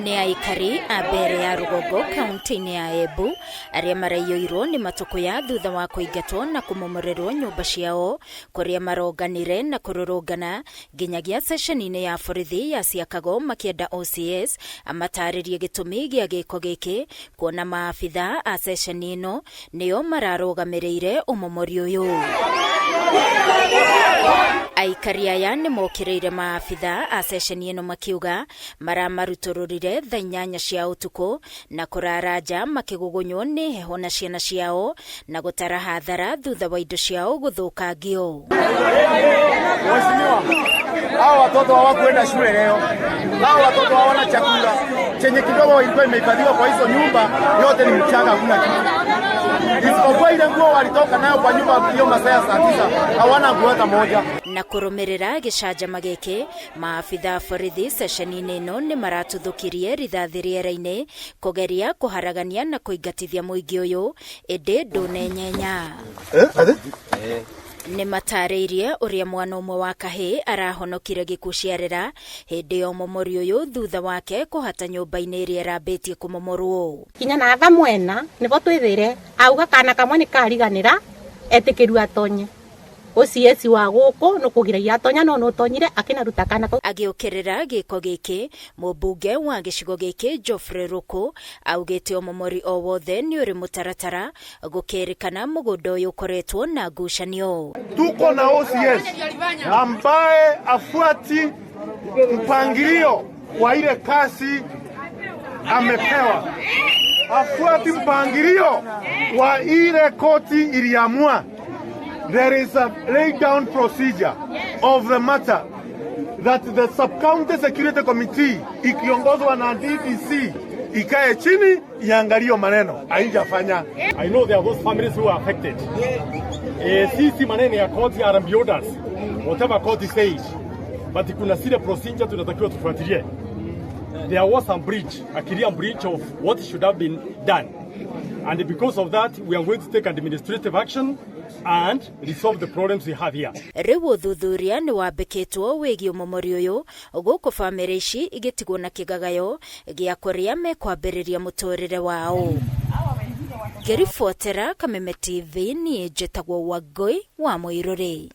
ni aikari a mbere ya Rugongo kaunti-ini ya Embu aria maraiyũirwo ni matukuya thutha wa kũingatwo na kũmomorerwo nyũmba ciao kuria maronganire na kũrũrũngana nginyagia ceceni-ini ya borithi ya Siakago makienda OCS amataririe gĩtũmi gĩa gĩko gĩkĩ kuona maabitha a ceceni ĩno nĩo mararũgamĩrĩire ũmomori ũyũ. Aikari aya nĩ mokĩrĩire maabitha a ceceni ĩno makiuga maramarutororire thaa 8 cia ũtukũ na kũraraja makĩgugunywo nĩ heho na ciana ciao na gũtara hathara thutha wa indo ciao gũthũkangio. Hao watoto hawakwenda shule leo. Hao watoto hawana chakula. Chenye kidogo ilikuwa imehifadhiwa kwa hizo nyumba yote ni mchanga, hakuna kitu. Isipokuwa ile nguo walitoka nayo kwa nyumba hiyo masaa ya saa 9, hawana nguo hata moja. Na kũrũmĩrĩra gĩcanjama gĩkĩ maabitha borithi ceceni-inĩ ĩno nĩ maratũthũkirie rithathi rĩera-inĩ kũgeria kũharagania na kũingatithia mũingĩ ũyũ ĩndĩ ndũnenyenya. Nĩ matarĩirie ũrĩa mwana ũmwe wa kahĩ arahonokire gĩkuũ ciarĩra hĩndĩ ya ũmomori ũyũ thutha wake kũhata nyũmba-inĩ ĩrĩa ĩrambĩtie kũmomorwo. Kinya na tha mwena nĩbo twĩthire auga kana kamwe nĩ kariganĩra etĩkĩru atonye. OCS wa gũkũ no kũgiragia atonya no notonyire akinaruta kana. Agĩũkĩrĩra gĩko gĩkĩ mũmbunge wa gĩcigo gĩkĩ Geoffrey Ruku augĩte ũmomori o wothe nĩ ũrĩ mũtaratara gũkĩrĩkana mũgũnda ũyũ ũkoretwo na ngucanio. Tuko na OCS ambaye afuati mpangilio wa ile kasi amepewa, afuati mpangilio wa ile koti iliamua. There is a laid down procedure of the matter that the sub-county security committee ikiongozwa na DPC ikae chini iangalie maneno haijafanya. I know there are those families who are affected. Sisi maneno ya court are orders, whatever court says, but kuna sile procedure tunatakiwa tufuatilie. There was a breach, a clear breach of what should have been done, and because of that we are going to take administrative action and resolve the problems we have here. Rĩu ũthuthuria nĩ wambĩkĩtwo wĩgiĩ ũmomori ũyũ gũkũ bamĩrĩ ici igĩtigwo na kĩgagayo gĩa kũrĩa mekwambĩrĩria mũtũrĩre wao. Ngĩribotera Kameme TV niĩ njĩtagwo Wangũi wa Mũirũrĩ.